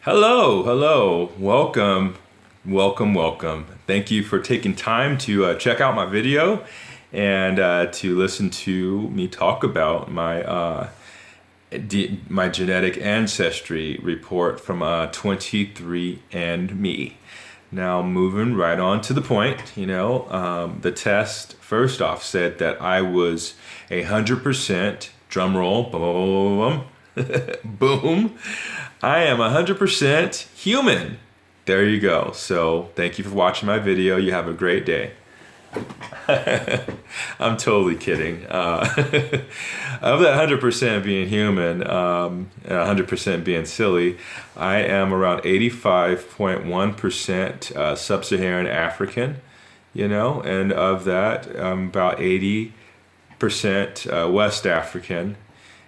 Hello, welcome. Thank you for taking time to check out my video and to listen to me talk about my genetic ancestry report from 23andme. Now, moving right on to the point, the test first off said that I was 100%, drum roll, boom, boom. I am 100% human. There you go. So thank you for watching my video. You have a great day. I'm totally kidding. Of that 100% being human, 100% being silly, I am around 85.1% sub-Saharan African, and of that, I'm about 80% West African,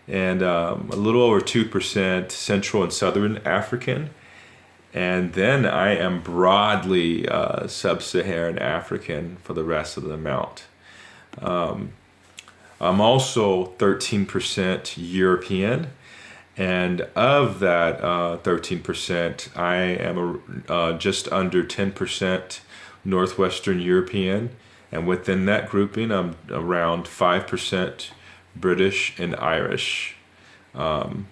and a little over 2% Central and Southern African. And then I am broadly sub-Saharan African for the rest of the amount. I'm also 13% European, and of that 13%, I am just under 10% Northwestern European, and within that grouping, I'm around 5% British and Irish. I'm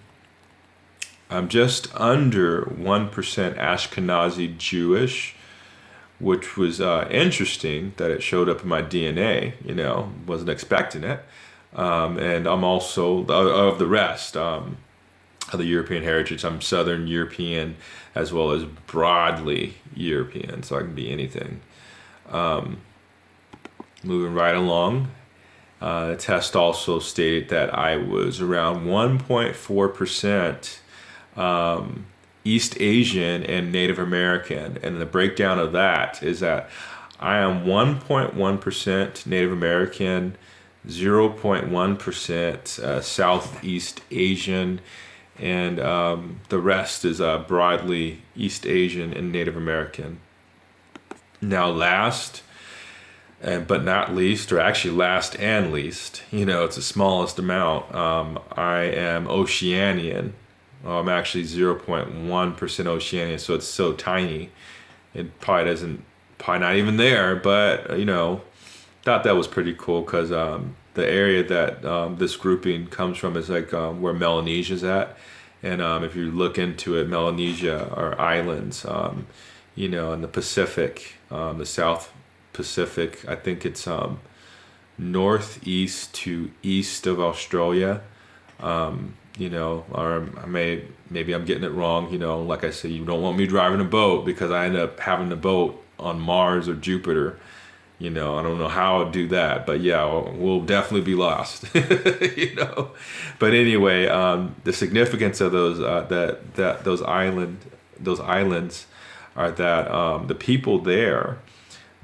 just under 1% Ashkenazi Jewish, which was interesting that it showed up in my DNA, wasn't expecting it. And I'm also, of the rest, of the European heritage, I'm Southern European as well as broadly European, so I can be anything. Moving right along. The test also stated that I was around 1.4% East Asian and Native American. And the breakdown of that is that I am 1.1% Native American, 0.1% Southeast Asian, and the rest is broadly East Asian and Native American. Now last, but not least, or actually last and least, it's the smallest amount. I am Oceanian. I'm actually 0.1% Oceanian, so it's so tiny. It probably not even there, but, thought that was pretty cool because the area that this grouping comes from is like where Melanesia's at. And if you look into it, Melanesia are islands, in the Pacific, the South Pacific. I think it's northeast to east of Australia, or maybe I'm getting it wrong. Like I said, you don't want me driving a boat because I end up having a boat on Mars or Jupiter. I don't know how I'd do that, but yeah, we'll definitely be lost. But anyway, the significance of those those islands are that the people there,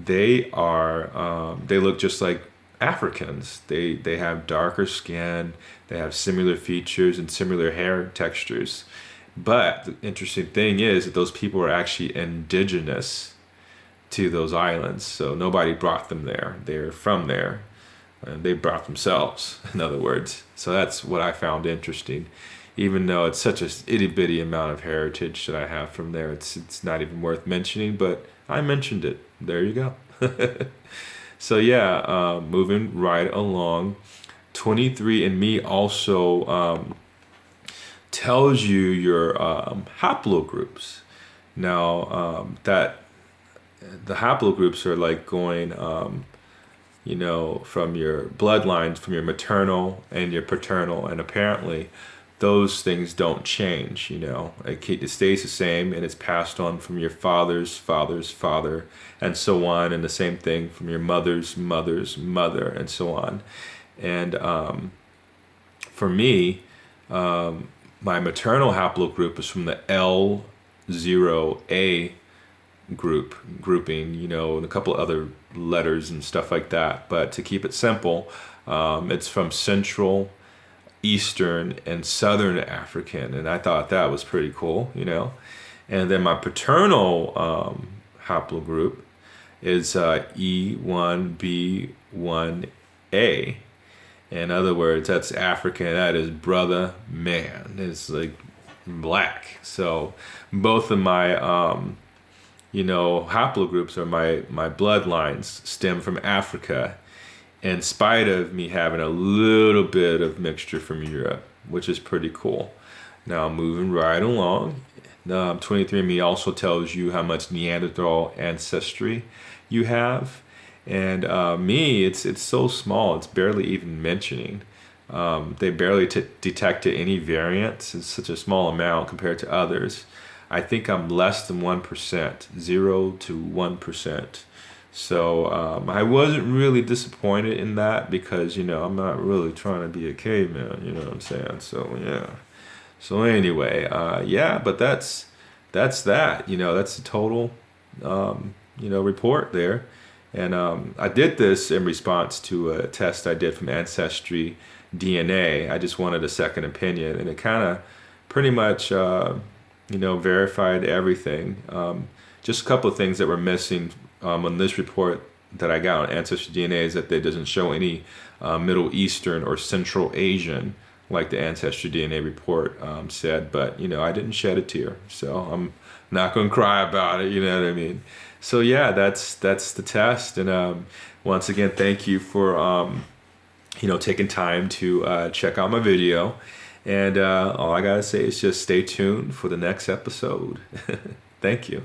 they look just like Africans. They have darker skin, they have similar features and similar hair textures. But the interesting thing is that those people are actually indigenous to those islands. So nobody brought them there. They're from there. And they brought themselves, in other words. So that's what I found interesting. Even though it's such a itty bitty amount of heritage that I have from there, it's not even worth mentioning, but I mentioned it. There you go. So yeah, moving right along. 23andme also tells you your haplogroups. Now, that the haplogroups are like going, from your bloodlines, from your maternal and your paternal, and apparently those things don't change. It stays the same, and it's passed on from your father's father's father, and so on, and the same thing from your mother's mother's mother, and so on. And for me, my maternal haplogroup is from the L0A grouping, and a couple other letters and stuff like that. But to keep it simple, it's from Central, Eastern, and Southern African, and I thought that was pretty cool, And then my paternal haplogroup is E1B1A. In other words, that's African. That is brother man. It's like black. So both of my haplogroups or my bloodlines stem from Africa, in spite of me having a little bit of mixture from Europe, which is pretty cool. Now, moving right along, 23andMe also tells you how much Neanderthal ancestry you have. And me, it's so small, it's barely even mentioning. They barely detected any variants. It's such a small amount compared to others. I think I'm less than 1%, 0 to 1%. So I wasn't really disappointed in that because, I'm not really trying to be a caveman, you know what I'm saying? So, yeah. So anyway, yeah, but that's that. That's the total, report there. And I did this in response to a test I did from Ancestry DNA. I just wanted a second opinion, and it kind of pretty much, verified everything. Just a couple of things that were missing on this report that I got on Ancestry DNA is that it doesn't show any Middle Eastern or Central Asian like the Ancestry DNA report said. But, I didn't shed a tear, so I'm not going to cry about it, you know what I mean? So yeah, that's the test. And once again, thank you for taking time to check out my video. And all I gotta say is just stay tuned for the next episode. Thank you.